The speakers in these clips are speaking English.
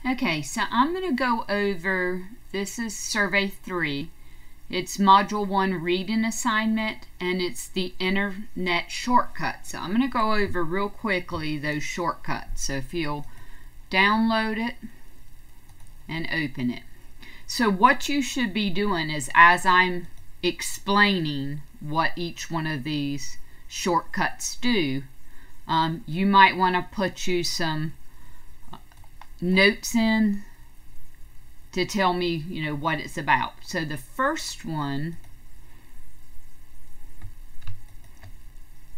Okay, so I'm going to go over, this is Survey 3. It's Module 1 reading assignment, and it's the internet shortcut. So I'm going to go over real quickly those shortcuts. So if you'll download it and open it. So what you should be doing is, as I'm explaining what each one of these shortcuts do, you might want to put you some notes in to tell me, what it's about. So the first one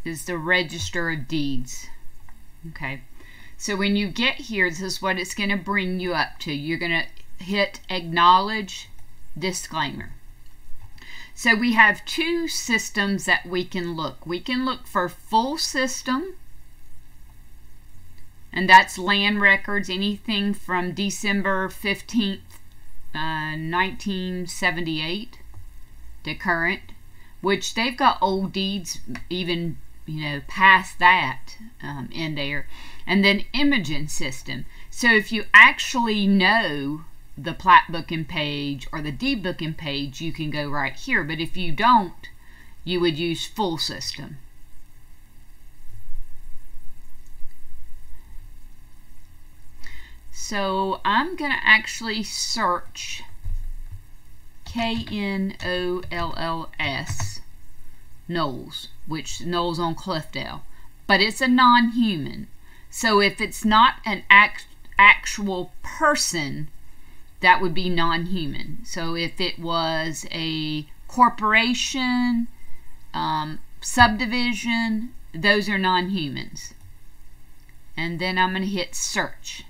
is the Register of Deeds. Okay, so when you get here, this is what it's going to bring you up to. You're going to hit Acknowledge Disclaimer. So we have two systems that we can look. We can look for full system, and that's land records, anything from December 15th, 1978 to current, which they've got old deeds even, past that in there. And then imaging system. So if you actually know the plat booking page or the deed booking page, you can go right here. But if you don't, you would use full system. So I'm going to actually search KNOLLS, Knolls, which Knolls on Cliffdale. But it's a non-human. So if it's not an actual person, that would be non-human. So if it was a corporation, subdivision, those are non-humans. And then I'm going to hit search.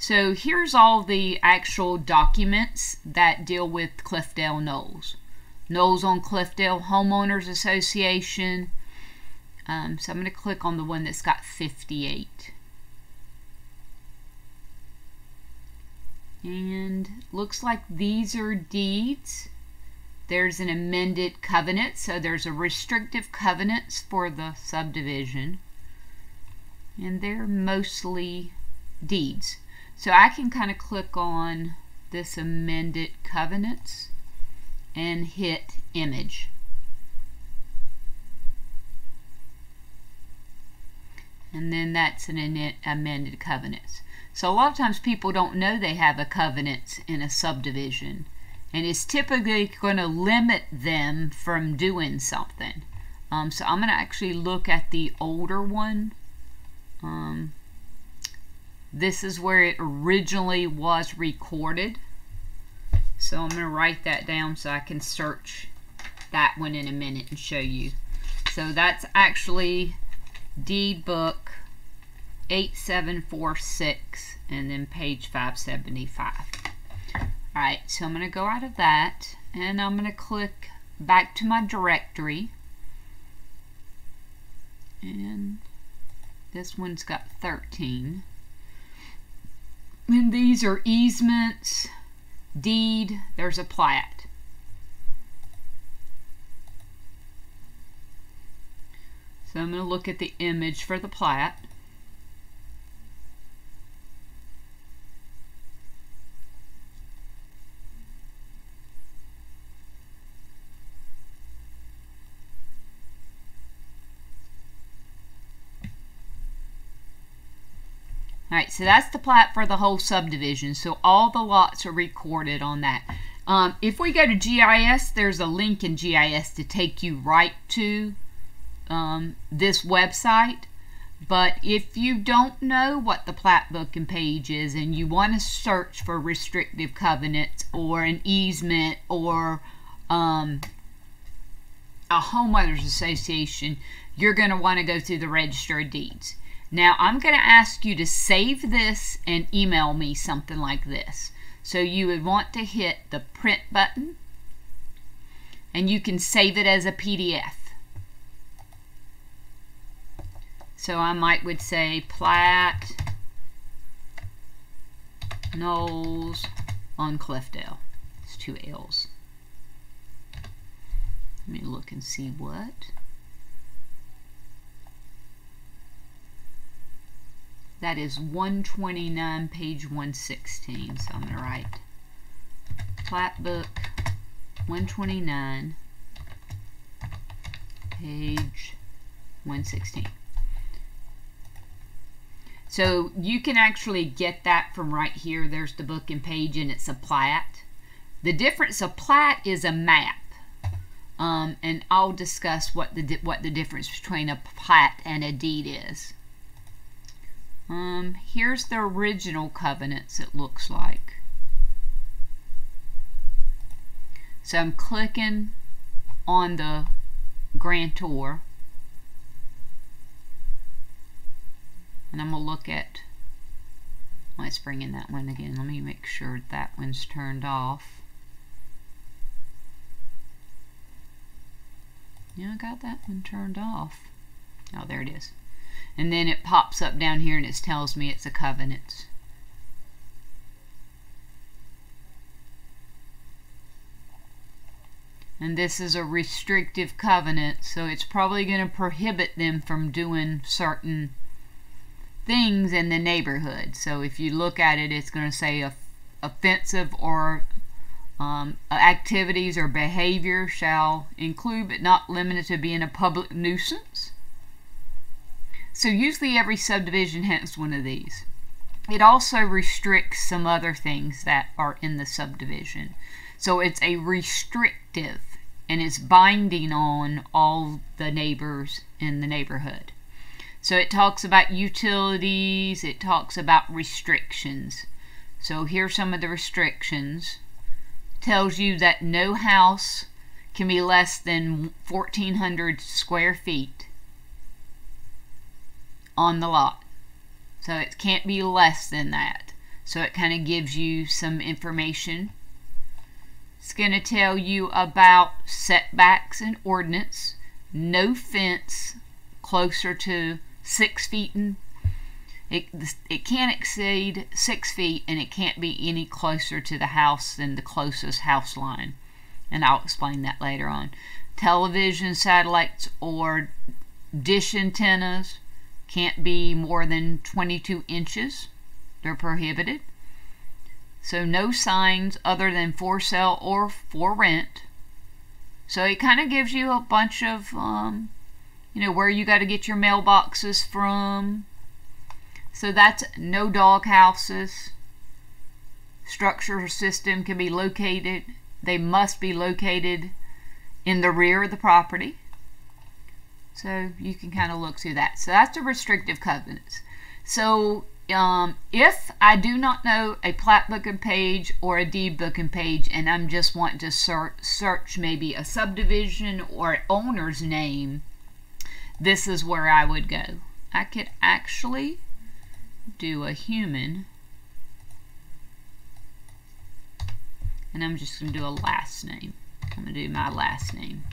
So here's all the actual documents that deal with Cliffdale Knolls. Knolls on Cliffdale Homeowners Association. So I'm going to click on the one that's got 58. And looks like these are deeds. There's an amended covenant, so there's a restrictive covenants for the subdivision. And they're mostly deeds. So I can kind of click on this amended covenants and hit image. And then that's an amended covenants. So a lot of times people don't know they have a covenant in a subdivision, and it's typically going to limit them from doing something. So I'm going to actually look at the older one. This is where it originally was recorded. So I'm going to write that down so I can search that one in a minute and show you. So that's actually Deed Book 8746 and then page 575. Alright, so I'm going to go out of that and I'm going to click back to my directory. And this one's got 13. And these are easements, deed, there's a plat. So I'm going to look at the image for the plat. Alright, so that's the plat for the whole subdivision. So all the lots are recorded on that. If we go to GIS, there's a link in GIS to take you right to this website. But if you don't know what the plat booking page is and you want to search for restrictive covenants or an easement or a homeowners association, you're going to want to go through the Register of Deeds. Now I'm going to ask you to save this and email me something like this. So you would want to hit the print button and you can save it as a PDF. So I would say plat Knolls on Cliffdale. It's 2 L's. Let me look and see what. That is 129, page 116. So I'm going to write plat book 129, page 116. So you can actually get that from right here. There's the book and page, and it's a plat. The difference, a plat is a map. And I'll discuss what the difference between a plat and a deed is. Here's the original covenants, it looks like. So I'm clicking on the grantor, and I'm going to look at, let's bring in that one again. Let me make sure that one's turned off. Yeah, I got that one turned off. Oh, there it is. And then it pops up down here and it tells me it's a covenant. And this is a restrictive covenant, so it's probably going to prohibit them from doing certain things in the neighborhood. So if you look at it, it's going to say offensive or activities or behavior shall include but not limited to being a public nuisance. So usually every subdivision has one of these. It also restricts some other things that are in the subdivision. So it's a restrictive, and it's binding on all the neighbors in the neighborhood. So it talks about utilities, it talks about restrictions. So here's some of the restrictions. Tells you that no house can be less than 1,400 square feet on the lot. So it can't be less than that. So it kind of gives you some information. It's going to tell you about setbacks and ordinance. No fence closer to 6 feet. It can't exceed 6 feet, and it can't be any closer to the house than the closest house line. And I'll explain that later on. Television satellites or dish antennas can't be more than 22 inches. They're prohibited. So no signs other than for sale or for rent. So it kind of gives you a bunch of, where you got to get your mailboxes from. So that's no dog houses. Structure or system can be located. They must be located in the rear of the property. So you can kind of look through that. So that's the restrictive covenants. So if I do not know a plat book and page or a deed book and page, and I'm just wanting to search maybe a subdivision or owner's name, this is where I would go. I could actually do a human, and I'm just going to do a last name. I'm going to do my last name.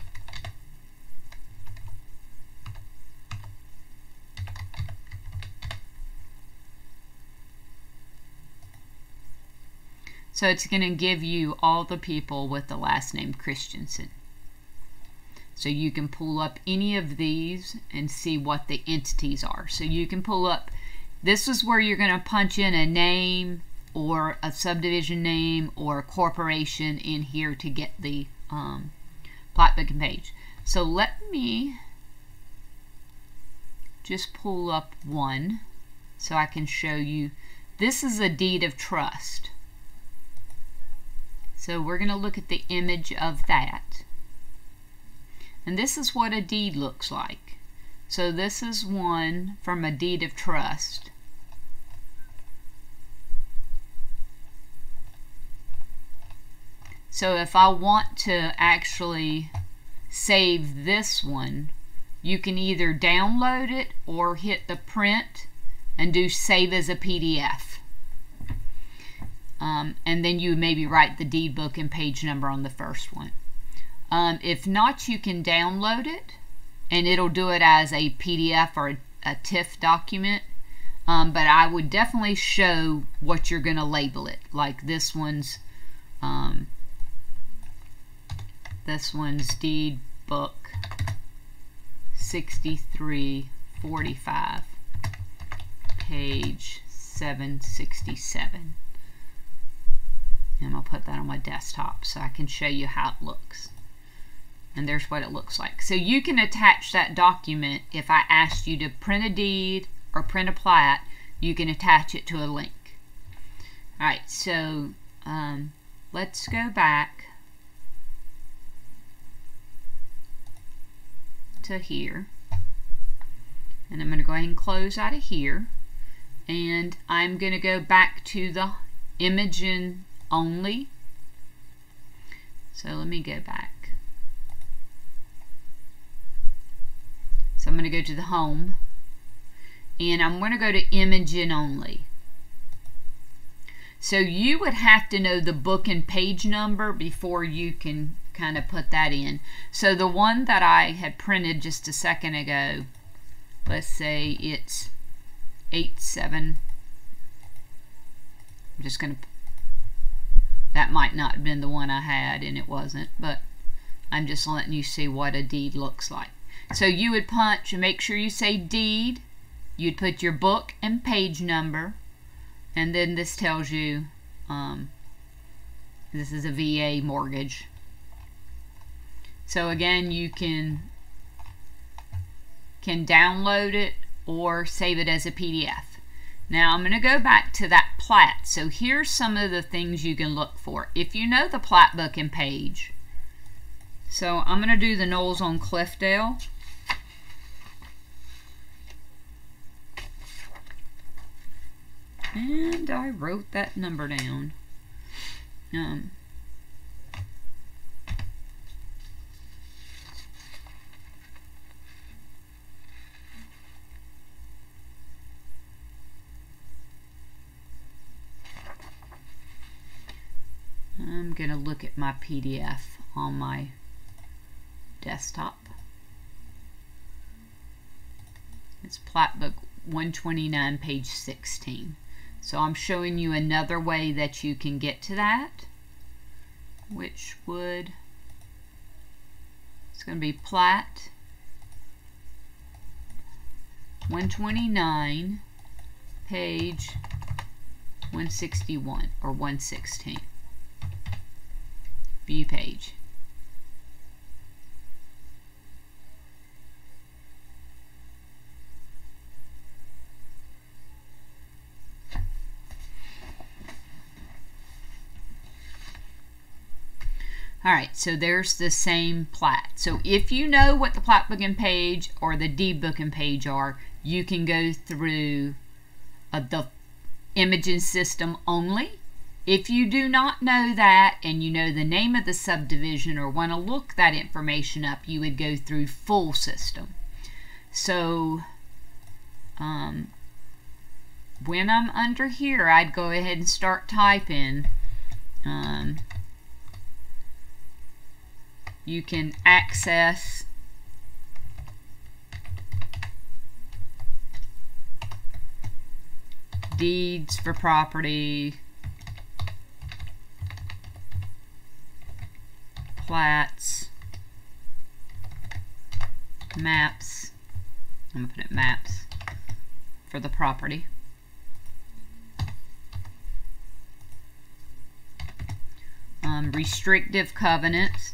So it's going to give you all the people with the last name Christensen. So you can pull up any of these and see what the entities are. So you can pull up, this is where you're going to punch in a name or a subdivision name or a corporation in here to get the plat book and page. So let me just pull up one so I can show you. This is a deed of trust. So we're going to look at the image of that. And this is what a deed looks like. So this is one from a deed of trust. So if I want to actually save this one, you can either download it or hit the print and do save as a PDF. And then you maybe write the deed book and page number on the first one. If not, you can download it and it'll do it as a PDF or a TIFF document. But I would definitely show what you're going to label it. Like this one's deed book 6345, page page 767. And I'll put that on my desktop so I can show you how it looks. And there's what it looks like. So you can attach that document. If I asked you to print a deed or print a plat, you can attach it to a link. Alright, so let's go back to here. And I'm going to go ahead and close out of here. And I'm going to go back to the imaging only. So let me go back. So I'm going to go to the home, and I'm going to go to imaging only. So you would have to know the book and page number before you can kind of put that in. So the one that I had printed just a second ago, let's say it's 87. I'm just going to, that might not have been the one I had, and it wasn't, but I'm just letting you see what a deed looks like. So you would punch and make sure you say deed. You'd put your book and page number, and then this tells you this is a VA mortgage. So again, you can download it or save it as a PDF. Now I'm going to go back to that plat. So here's some of the things you can look for. If you know the plat book and page. So I'm going to do the Knolls on Cliffdale. And I wrote that number down. I'm going to look at my PDF on my desktop. It's Plat Book 129, page 16. So I'm showing you another way that you can get to that, which would, it's going to be Plat 129, page 161 or 116. View page. Alright, so there's the same plat. So if you know what the plat book and page or the deed book and page are, you can go through the imaging system only. If you do not know that and you know the name of the subdivision or want to look that information up, you would go through full system. So when I'm under here, I'd go ahead and start typing. You can access deeds for property, plats, maps. I'm going to put it maps for the property. Restrictive covenants.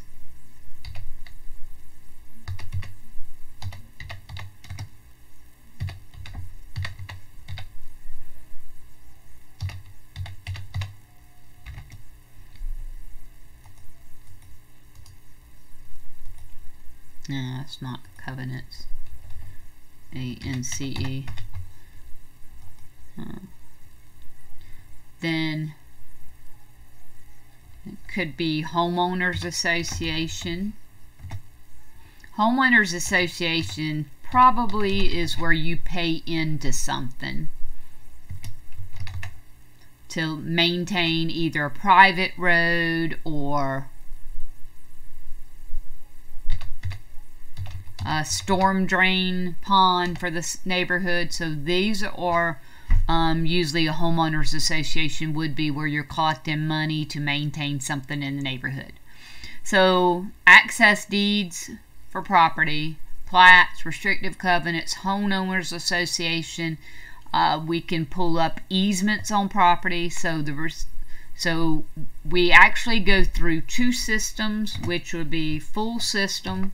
No, that's not covenants. ANCE. Then it could be homeowners association. Homeowners association probably is where you pay into something to maintain either a private road or a storm drain pond for the neighborhood. So these are usually a homeowners association would be where you're collecting money to maintain something in the neighborhood. So access deeds for property, plats, restrictive covenants, homeowners association, We can pull up easements on property. So we actually go through two systems, which would be full system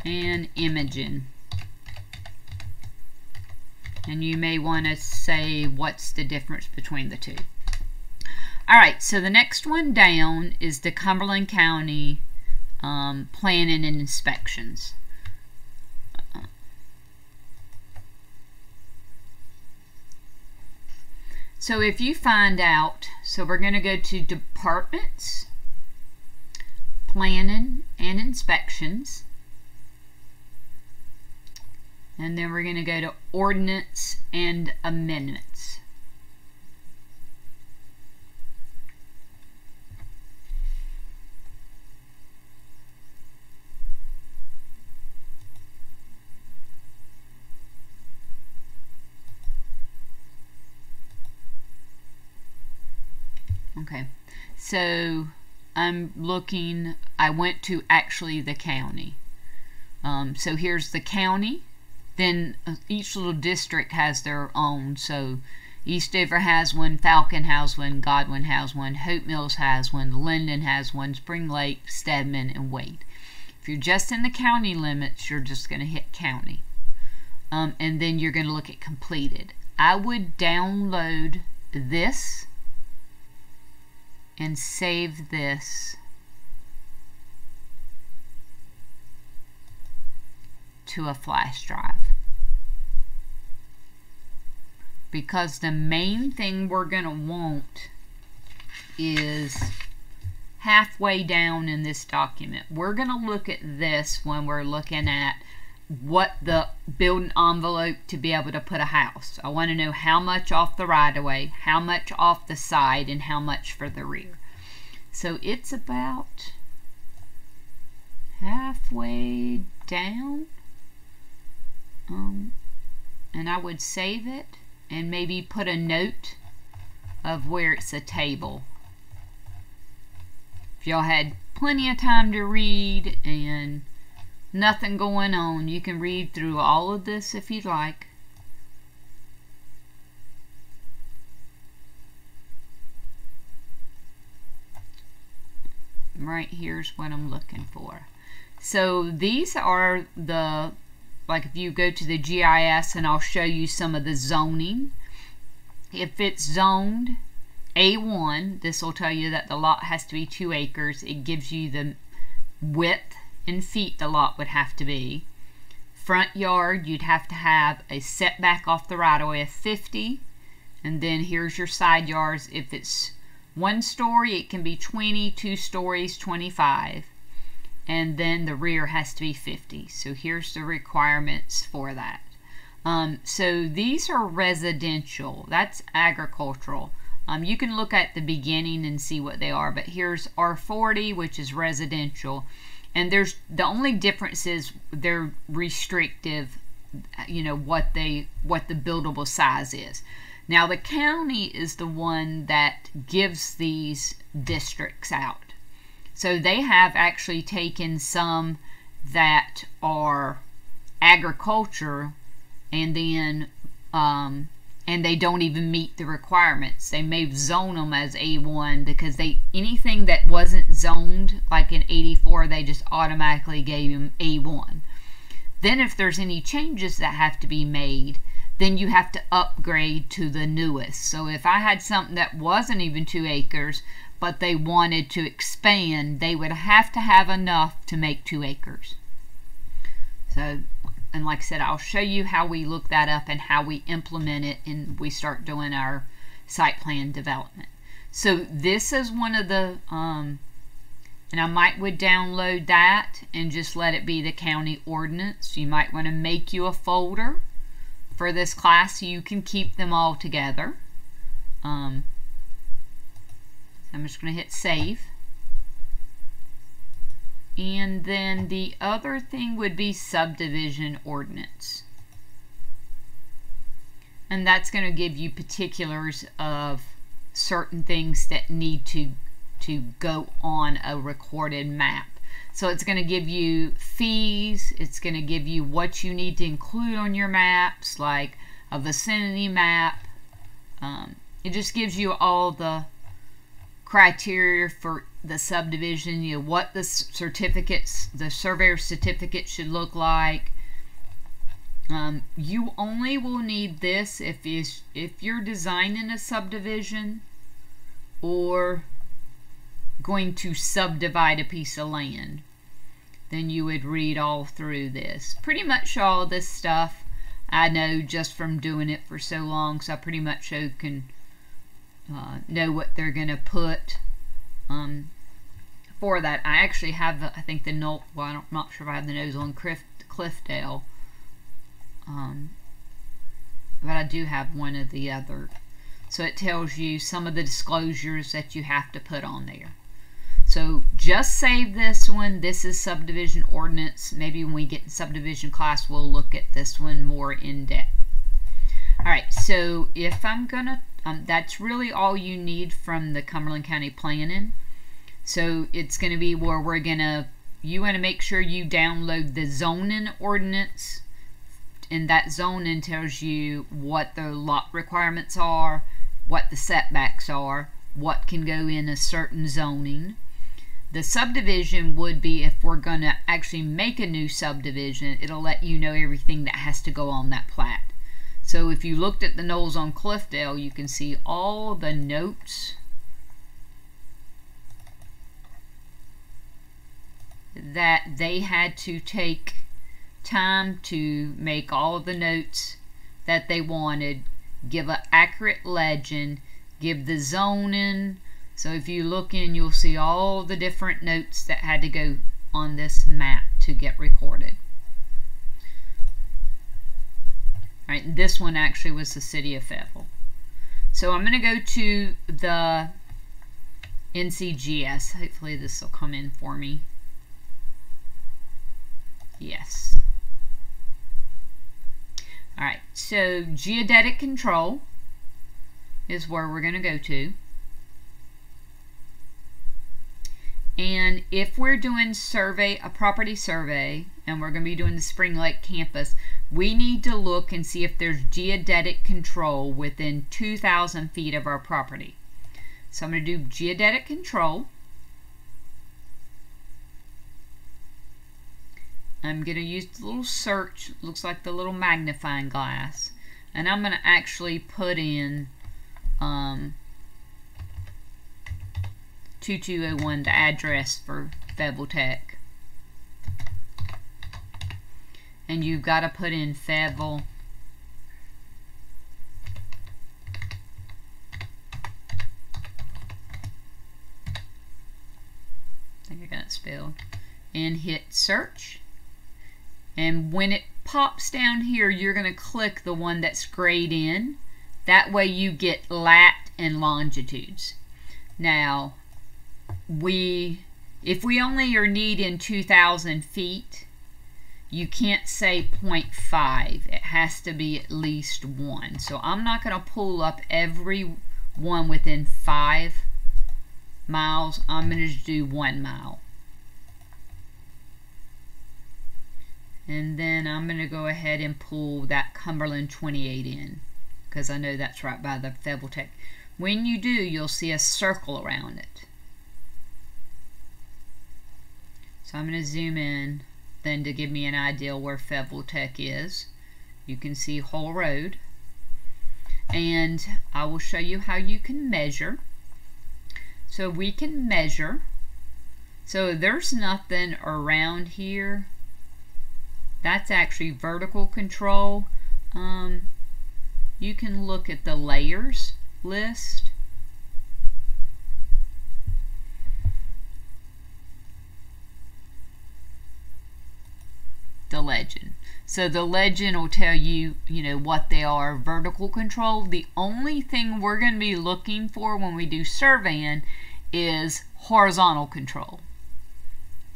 and imaging. And you may want to say what's the difference between the two. Alright, so the next one down is the Cumberland County planning and inspections. So if you find out, so we're going to go to departments, planning and inspections, and then we're going to go to ordinance and amendments. Okay, so I'm looking, I went to actually the county. So here's the county. Then each little district has their own. So Eastover has one, Falcon has one, Godwin has one, Hope Mills has one, Linden has one, Spring Lake, Stedman, and Wade. If you're just in the county limits, you're just going to hit county. And then you're going to look at completed. I would download this and save this to a flash drive, because the main thing we're going to want is halfway down in this document. We're going to look at this when we're looking at what the building envelope to be able to put a house. I want to know how much off the right of way, how much off the side, and how much for the rear. So it's about halfway down. And I would save it and maybe put a note of where it's a table. If y'all had plenty of time to read and nothing going on, you can read through all of this if you'd like. Right here's what I'm looking for. So these are the, like if you go to the GIS, and I'll show you some of the zoning. If it's zoned A1, this will tell you that the lot has to be 2 acres. It gives you the width in feet the lot would have to be. Front yard, you'd have to have a setback off the right of way of 50. And then here's your side yards. If it's 1 story, it can be 20, 2 stories, 25. And then the rear has to be 50. So here's the requirements for that. So these are residential. That's agricultural. You can look at the beginning and see what they are, but here's R40, which is residential. And there's the only difference is they're restrictive, you know, what the buildable size is. Now the county is the one that gives these districts out. So they have actually taken some that are agriculture and then and they don't even meet the requirements. They may zone them as A1 because anything that wasn't zoned, like in 84, they just automatically gave them A1. Then if there's any changes that have to be made, then you have to upgrade to the newest. So if I had something that wasn't even 2 acres, but they wanted to expand, they would have to have enough to make 2 acres. So, and like I said, I'll show you how we look that up and how we implement it and we start doing our site plan development. So this is one of the, and I would download that and just let it be the county ordinance. You might want to make you a folder for this class so you can keep them all together. I'm just going to hit save. And then the other thing would be subdivision ordinance. And that's going to give you particulars of certain things that need to go on a recorded map. So it's going to give you fees, it's going to give you what you need to include on your maps, like a vicinity map. It just gives you all the criteria for the subdivision, you know, what the certificates, the surveyor certificate should look like. You only will need this if you're designing a subdivision or going to subdivide a piece of land. Then you would read all through this. Pretty much all this stuff I know just from doing it for so long, so I pretty much can know what they're going to put for that. I actually have, I think, the note, well, I'm not sure if I have the nose on Cliffdale, but I do have one of the other. So it tells you some of the disclosures that you have to put on there. So just save this one. This is Subdivision Ordinance. Maybe when we get in subdivision class, we'll look at this one more in depth. Alright, so if I'm gonna, that's really all you need from the Cumberland County Planning. So it's gonna be where we're gonna, you wanna make sure you download the zoning ordinance, and that zoning tells you what the lot requirements are, what the setbacks are, what can go in a certain zoning. The subdivision would be if we're going to actually make a new subdivision, it'll let you know everything that has to go on that plat. So if you looked at the Knolls on Cliffdale, you can see all the notes that they had to take time to make all of the notes that they wanted, give an accurate legend, give the zoning. So if you look in, you'll see all the different notes that had to go on this map to get recorded. All right, this one actually was the city of Fayetteville. So I'm going to go to the NCGS. Hopefully this will come in for me. Yes. All right, so Geodetic Control is where we're going to go to. And if we're doing a property survey, and we're going to be doing the Spring Lake campus, we need to look and see if there's geodetic control within 2,000 feet of our property. So I'm going to do Geodetic Control. I'm going to use the little search, looks like the little magnifying glass, and I'm going to actually put in 2201, the address for Fayetteville Tech. And you've got to put in Fayetteville. I think I got it spelled. And hit search. And when it pops down here, you're going to click the one that's grayed in. That way you get lat and longitudes. Now, if we only are needing 2,000 feet, you can't say 0.5. It has to be at least 1. So I'm not going to pull up every one within 5 miles. I'm going to just do 1 mile. And then I'm going to go ahead and pull that Cumberland 28 in, because I know that's right by the Fayetteville Tech. When you do, you'll see a circle around it. So I'm going to zoom in then to give me an idea where Fayetteville Tech is. You can see Whole Road. And I will show you how you can measure. So we can measure. So there's nothing around here. That's actually vertical control. You can look at the layers list. The legend. So the legend will tell you, what they are. Vertical control. The only thing we're going to be looking for when we do surveying is horizontal control.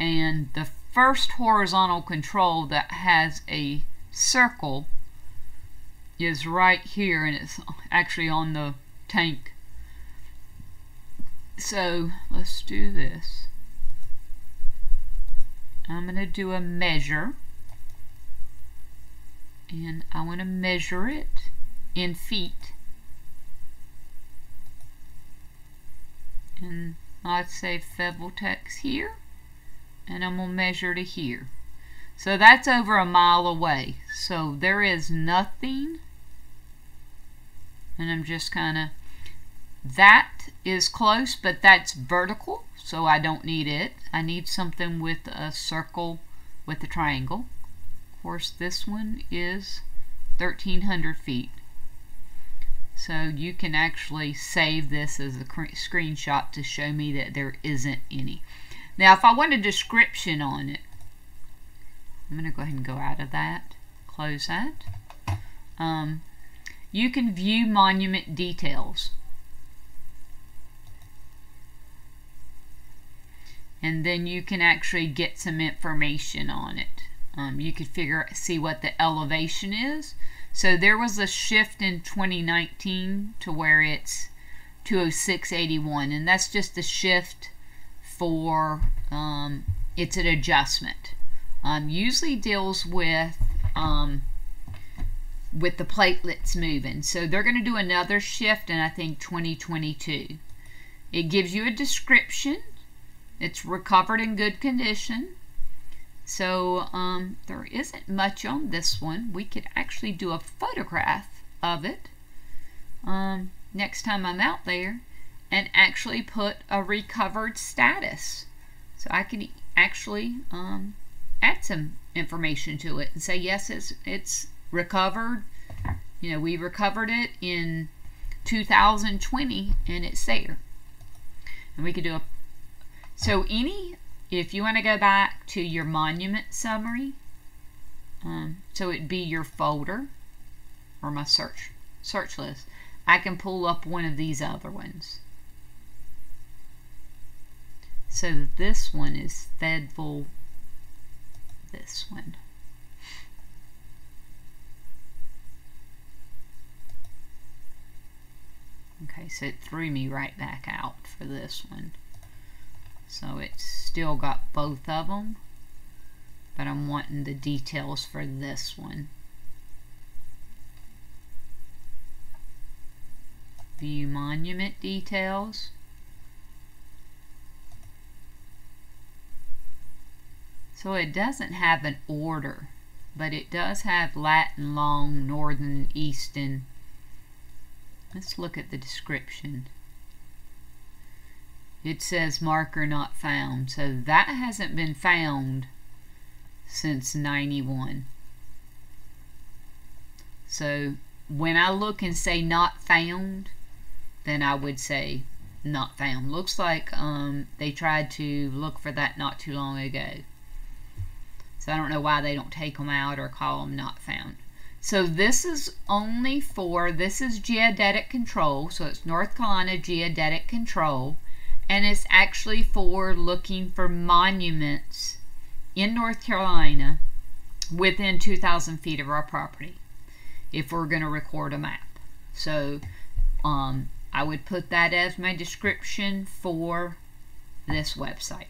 And the first horizontal control that has a circle is right here, and it's actually on the tank. So let's do this. I'm going to do a measure, and I want to measure it in feet, and I'd say Feveltex here, and I'm going to measure to here. So that's over a mile away, so there is nothing, and I'm just kind of, that is close, but that's vertical, so I don't need it. I need something with a circle with a triangle. Of course, this one is 1,300 feet. So you can actually save this as a screenshot to show me that there isn't any. Now, if I want a description on it, I'm going to go ahead and go out of that, close that. You can view monument details. And then you can actually get some information on it. You could see what the elevation is. So there was a shift in 2019 to where it's 206.81, and that's just a shift for, it's an adjustment. Usually deals with the platelets moving. So they're going to do another shift in, I think, 2022. It gives you a description. It's recovered in good condition. So there isn't much on this one. We could actually do a photograph of it next time I'm out there and actually put a recovered status. So I can actually add some information to it and say, yes, it's recovered. You know, we recovered it in 2020 and it's there. And we could do a, so if you want to go back to your monument summary, so it'd be your folder or my search list, I can pull up one of these other ones. So this one is Fedville, this one. Okay, so it threw me right back out for this one. So it's still got both of them, but I'm wanting the details for this one. View monument details. So it doesn't have an order, but it does have Latin, long, northern, eastern. Let's look at the description. It says marker not found, so that hasn't been found since 91. So when I look and say not found, then I would say not found. Looks like they tried to look for that not too long ago. So I don't know why they don't take them out or call them not found. So this is only for, this is Geodetic Control, so it's North Carolina Geodetic Control. And it's actually for looking for monuments in North Carolina within 2,000 feet of our property if we're going to record a map. So I would put that as my description for this website.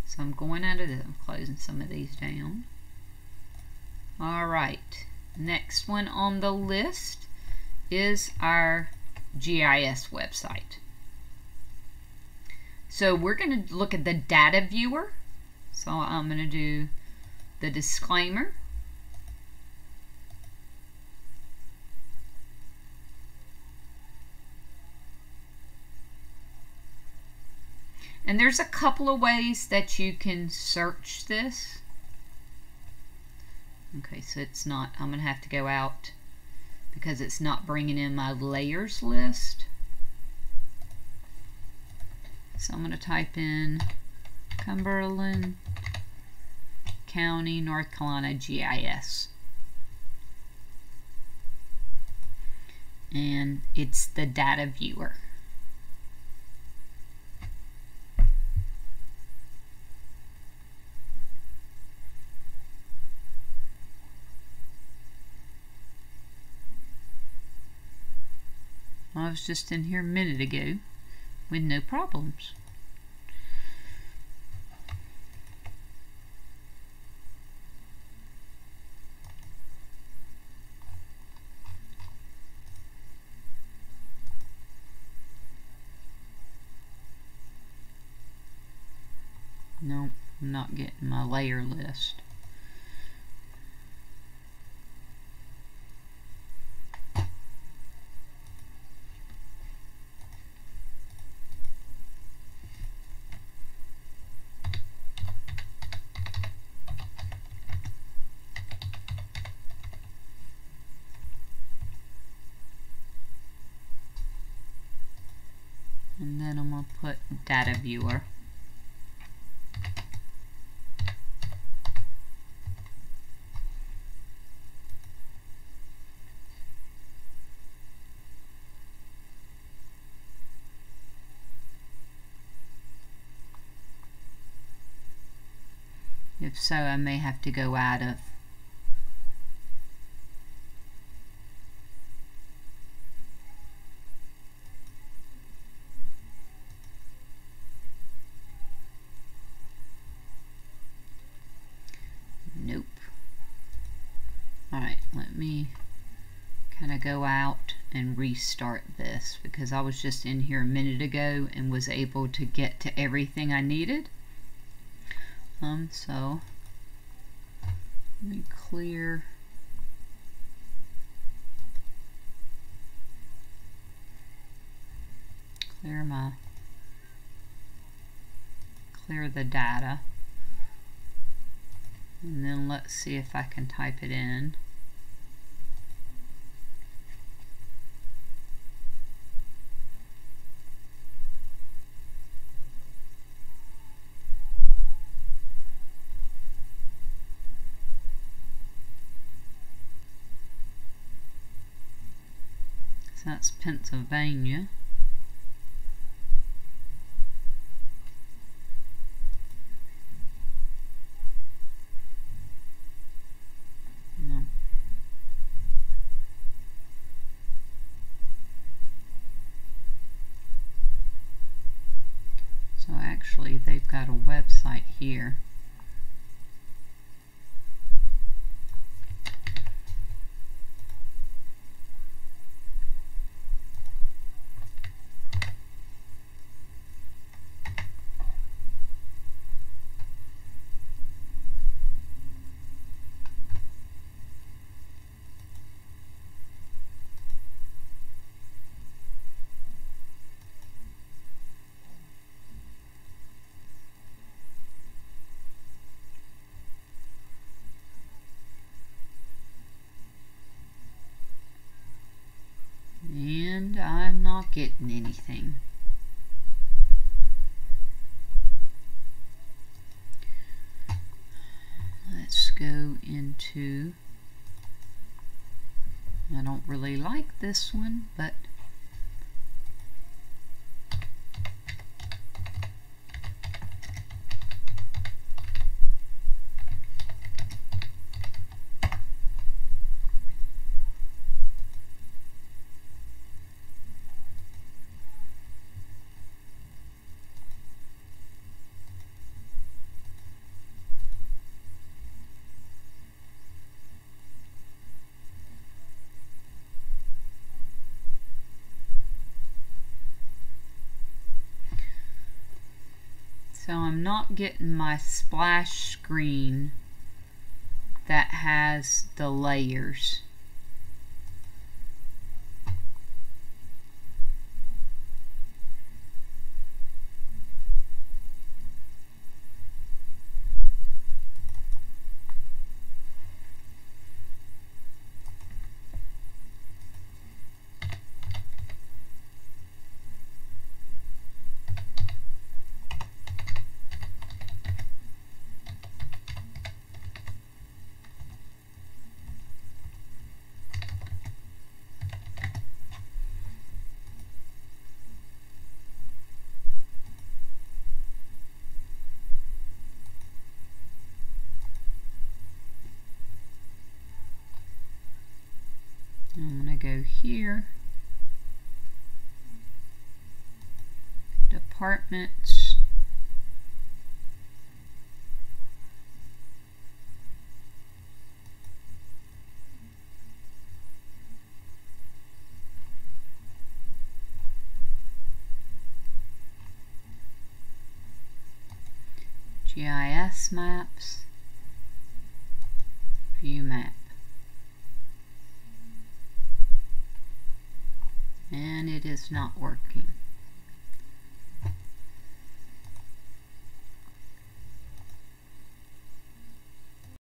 So I'm going out of this. I'm closing some of these down. Alright, next one on the list is our GIS website. So we're going to look at the data viewer. So I'm going to do the disclaimer. And there's a couple of ways that you can search this. Okay, so it's not, I'm going to have to go out because it's not bringing in my layers list. So I'm going to type in Cumberland County, North Carolina GIS. And it's the data viewer. I was just in here a minute ago with no problems. I'm not getting my layer list. And then I'm going to put Data Viewer. If so, I may have to go out of nope. Alright, let me kind of go out and restart this because I was just in here a minute ago and was able to get to everything I needed. So let me clear the data, and then let's see if I can type it in. So that's Pennsylvania. No. So actually they've got a website here. And I'm not getting anything. Let's go into, I don't really like this one, but so I'm not getting my splash screen that has the layers. I'm going to go here, departments, GIS maps, view map. And it is not working.